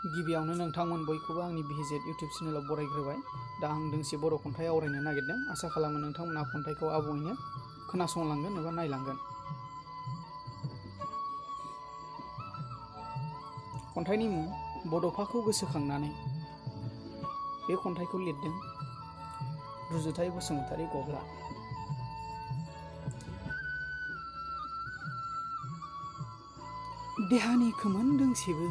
गिबियावनो नोंथांमोन बयखौबो आंनि बिहिजेट इउटिउब चेनेलाव बरायग्रोबाय। दा आं दोंसे बर' खन्थाइ आवरायनो नागिरदों। आसा खालामो नोंथांमोना खन्थाइखौ आबुङैनो खोनासंलांगोन एबा नायलांगोन। खन्थाइनि मुं बड'फाखौ गोसोखांनानै। बे खन्थाइखौ लिरदों रुजुथाय बसुमतारी गब्ला। देहानि खोमोन दोंसेबो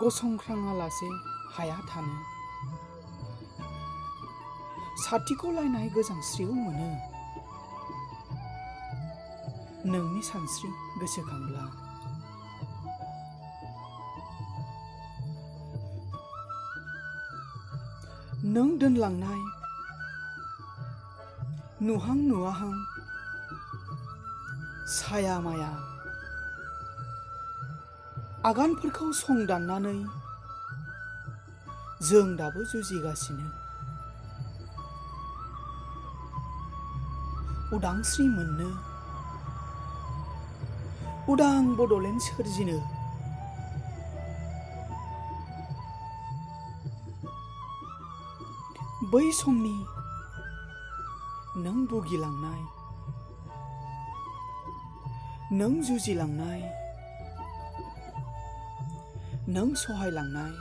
गसंख्राङालासे हाया थानो। साथिखौ लायनाय गोजांस्रिउ मोनो नोंनि सानस्रि गोसोखांब्ला। नों दोनलांनाय नुहां नुवाहां साया माया आगानफोरखौ सं दाननानै जों दाबो जुजिगासिनो। उदांस्रि मोननो उदां बड'लेण्ड सोरजिनो बै समनि नों भुगिलांनाय नों जुजिलांनाय नों सहायलांनाय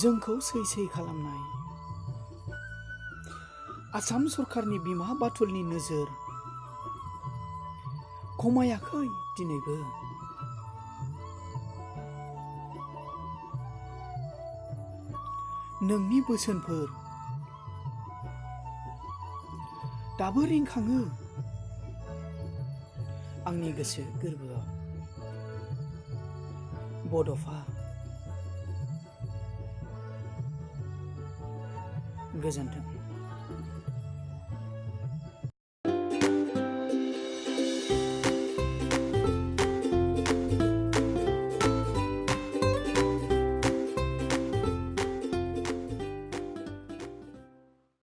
जोंखौ सै सै खालामनाय आसाम सरकारनि बिमा बाथुलनि नोजोर खमायाखै दिनैबो। नोंनि बोसोनफोर दाबो रिंखाङो आंनि गोसो गोरबोआव। बड'फा गोजोन्थों।